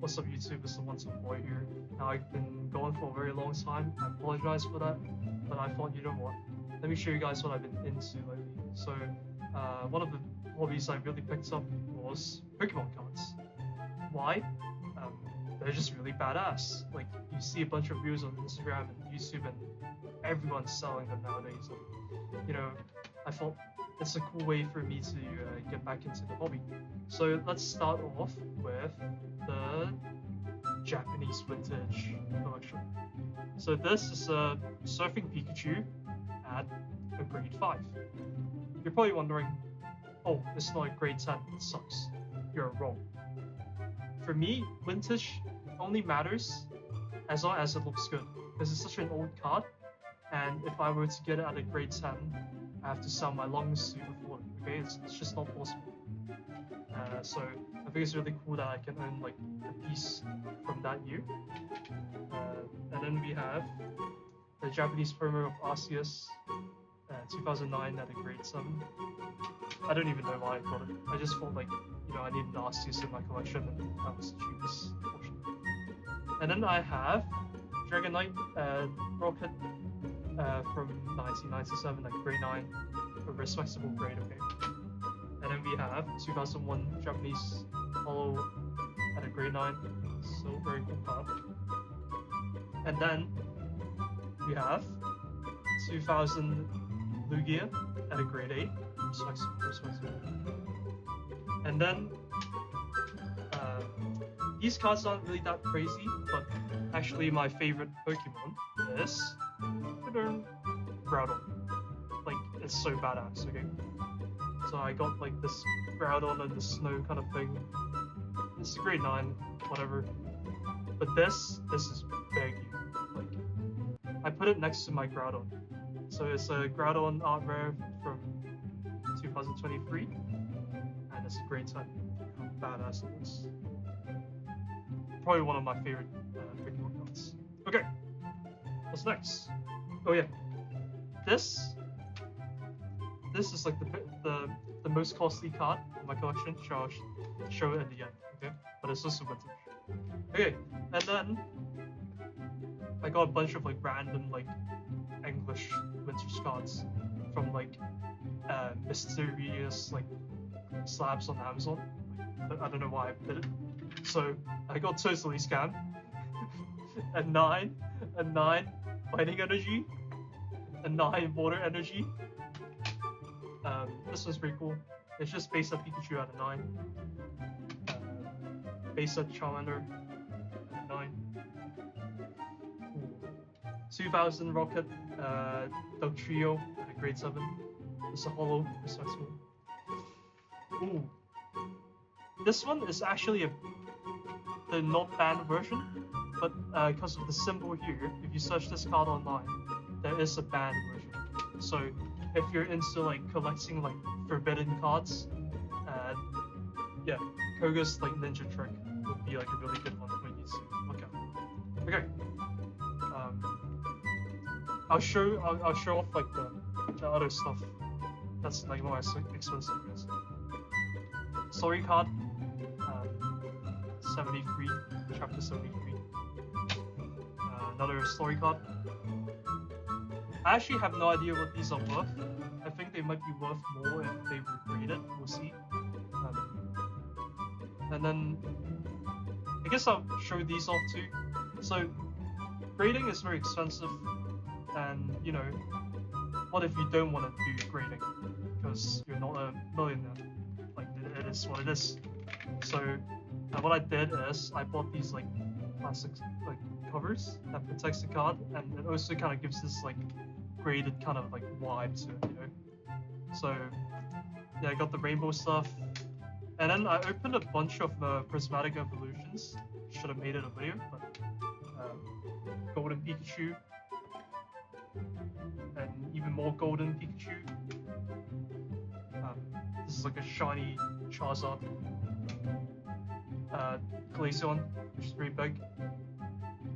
what's up YouTube, it's the Wonton boy here. Now I've been gone for a very long time, I apologize for that, but I thought, you know what, let me show you guys what I've been into lately. So one of the hobbies I really picked up was Pokemon cards. Why? They're just really badass. Like, you see a bunch of views on Instagram and YouTube and everyone's selling them nowadays. And, you know, I thought it's a cool way for me to get back into the hobby. So let's start off with the Japanese vintage collection. So this is a Surfing Pikachu at a grade 5. You're probably wondering, oh, it's not a grade 10, it sucks. You're wrong. For me, vintage only matters as long as it looks good, because it's such an old card, and if I were to get it at a grade 10, I have to sell my lungs to afford it, okay? It's just not possible. So I think it's really cool that I can earn like a piece from that year. And then we have the Japanese promo of Arceus, 2009 at a grade 7. I don't even know why I got it. I just thought like, you know, I needed Arceus in my collection and that was the cheapest option. And then I have Dragonite Rocket from 1997 at grade 9, a respectable grade, okay. And then we have 2001 Japanese Hollow at a grade 9, so very cool card. And then we have 2000 Lugia at a grade 8, respectable. And then these cards aren't really that crazy, but actually my favorite Pokemon is Groudon. Like, it's so badass, okay? So I got like this Groudon and the snow kind of thing. It's a grade 9, whatever. But this is big. Like, I put it next to my Groudon. So it's a Groudon art rare from 2023, and it's a grade 10. How badass it is. Probably one of my favorite Pokemon cards. Okay, what's next? Oh yeah, this is like the most costly card in my collection. I'll show it at the end, okay? But it's also vintage. Okay, and then I got a bunch of like random like English vintage cards from like mysterious like slabs on Amazon. Like, I don't know why I did it. So I got totally scammed. a 9 fighting energy, a 9 water energy. This one's pretty cool. It's just base up Pikachu at a 9. Base up Charmander at a 9. Ooh. 2000 Rocket Dug Trio at a grade 7. It's a hollow, respectable. Ooh. This one is actually the not banned version, but because of the symbol here, if you search this card online, there is a banned version. So if you're into like collecting like forbidden cards, yeah, Koga's like ninja trick would be like a really good one for you to look at. Okay. I'll show off like the other stuff that's like more expensive, guys. Story card, 73, chapter 73. Another story card. I actually have no idea what these are worth. I think they might be worth more if they were graded, we'll see. And then, I guess I'll show these off too. So, grading is very expensive, and you know, what if you don't want to do grading? Because you're not a millionaire. Like, it is what it is. So, what I did is, I bought these like plastic like covers that protects the card, and it also kind of gives this like graded kind of like vibe to it, you know. So yeah, I got the rainbow stuff, and then I opened a bunch of prismatic evolutions. Should have made it a video, but golden Pikachu, and even more golden Pikachu. This is like a shiny Charizard. Glaceon, which is pretty big.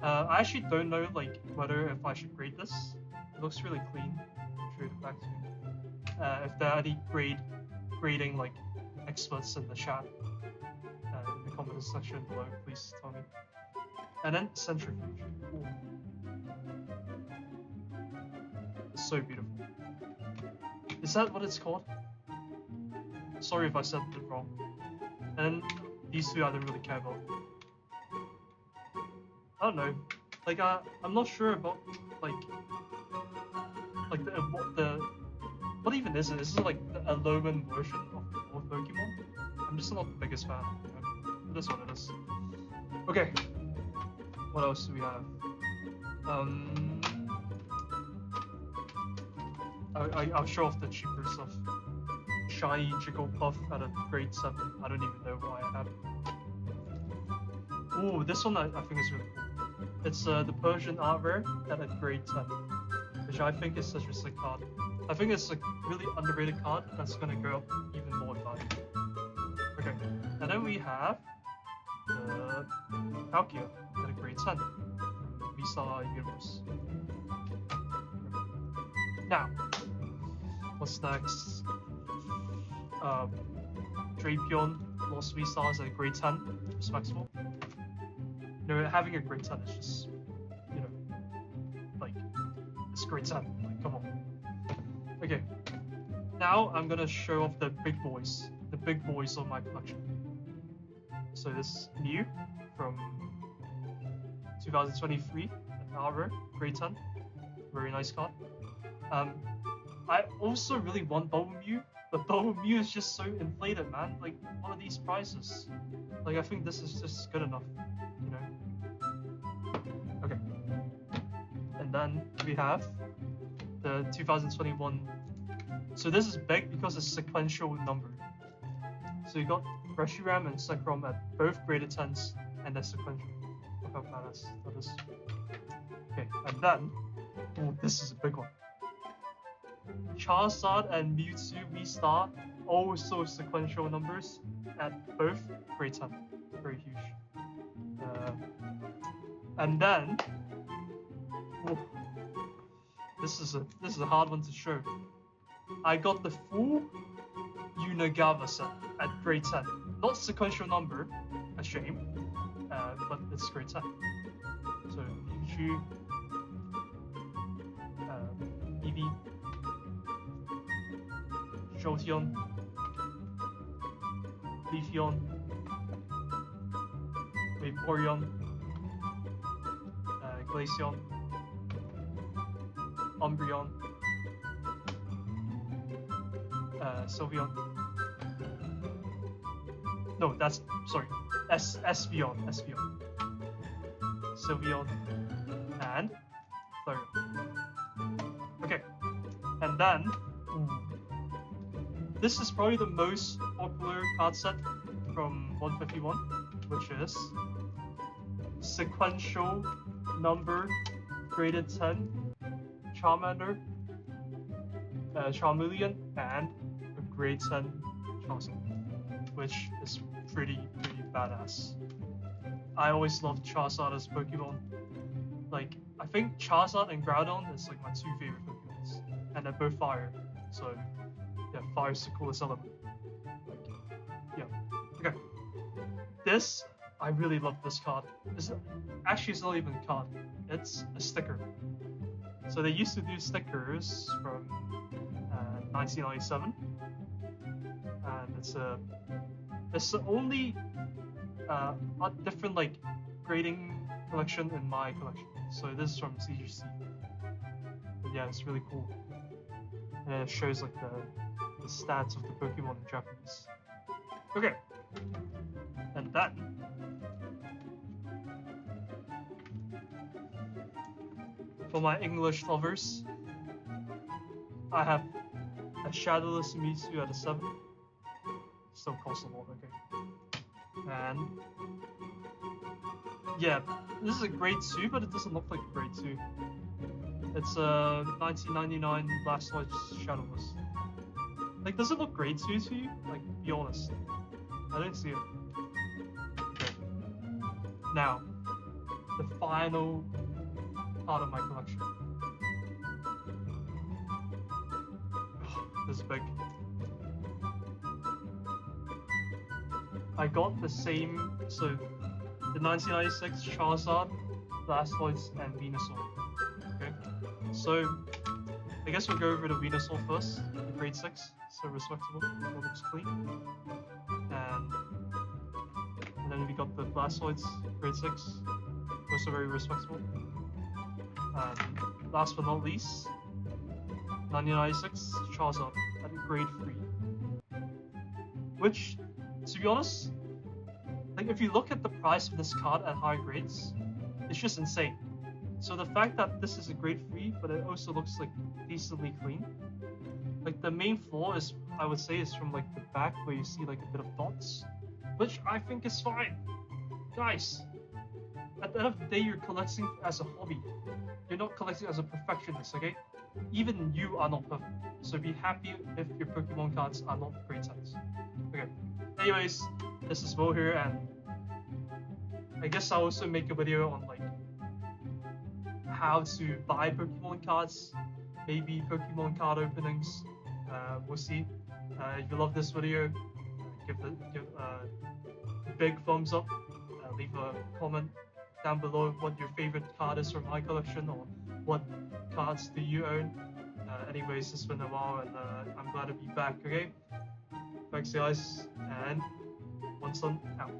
I actually don't know like whether if I should grade this. It looks really clean. I'll show it back to you. If there are any grading like experts in the chat, in the comment section below, please tell me. And then centrifuge. Ooh. It's so beautiful. Is that what it's called? Sorry if I said it wrong. And then these two I don't really care about. I don't know. Like I'm not sure about like what even is it? Is it like a low-end version of Pokemon? I'm just not the biggest fan. You know? It is what it is. Okay. What else do we have? I'll show off the cheaper stuff. Shiny Jigglypuff at a grade 7. I don't even know why I have it. Ooh, this one I think is really cool. It's the Persian art rare at a grade 10, which I think is such a sick card. I think it's a really underrated card that's gonna go up even more in value. Okay, and then we have the Palkia at a grade 10 from Visa Universe. Now, what's next? Drapion Lost V-Stars at a grade 10, respectable. You know, having a grade 10 is just, you know, like, it's grade 10, like, come on. Okay, now I'm gonna show off the big boys of my collection. So this is new from 2023, an Arbor, grade 10, very nice card. I also really want Bubble Mew, but Bubble Mew is just so inflated, man. Like, what are these prices? Like, I think this is just good enough, you know? Okay. And then we have the 2021. So this is big because it's sequential number. So you got Reshiram and Zekrom at both graded 10s, and they're sequential. Look how badass that is. Okay, and then, oh, this is a big one. Charizard and Mewtwo V-Star, also sequential numbers at both grade 10. Very huge. And then, oh, this is a hard one to show. I got the full Unagawa set at grade 10. Not sequential number, a shame, but it's grade 10. So Pikachu, Eevee, Jolteon, Leafeon, Vaporeon, Glaceon, Umbreon, Sylveon. No, that's sorry. Espeon. Sylveon and Flareon. Okay, and then this is probably the most popular card set from 151, which is sequential number graded 10 Charmander, Charmeleon, and a grade 10 Charizard, which is pretty badass. I always loved Charizard as Pokemon. Like, I think Charizard and Groudon is like my two favorite Pokemons, and they're both fire. So yeah, fire is the coolest element. Like, yeah. Okay. This, I really love this card. It's not even a card. It's a sticker. So they used to do stickers from 1997, and it's the only different like grading collection in my collection. So this is from CGC. But yeah, it's really cool. And it shows like the stats of the Pokemon in Japanese. Okay, and then for my English lovers, I have a Shadowless Mewtwo at a 7. Still costs a lot, okay. And yeah, this is a grade 2, but it doesn't look like a grade 2. It's a 1999 Blastoise Shadowless. Like, does it look grade 2 to you? Like, be honest. I don't see it. Okay. Now, the final part of my collection. Oh, this is big. I got the same, so the 1996 Charizard, Blastoise, and Venusaur. Okay, so I guess we'll go over the Venusaur first, the grade 6, so respectable, it looks clean. And then we got the Blastoise, grade 6, also very respectable. And last but not least, 1996 Charizard at grade 3. Which, to be honest, like if you look at the price of this card at higher grades, it's just insane. So the fact that this is a grade 3, but it also looks like decently clean. Like the main flaw is, I would say, is from like the back where you see like a bit of dots, which I think is fine. Guys, at the end of the day, you're collecting as a hobby. You're not collecting as a perfectionist, okay? Even you are not perfect. So be happy if your Pokemon cards are not grade 10s. Okay. Anyways, this is Mo here, and I guess I'll also make a video on like how to buy Pokemon cards, maybe Pokemon card openings. We'll see. If you love this video, give a big thumbs up. Leave a comment down below what your favorite card is from my collection, or what cards do you own. Anyways, it's been a while, and I'm glad to be back. Okay, thanks guys, and Wonton out.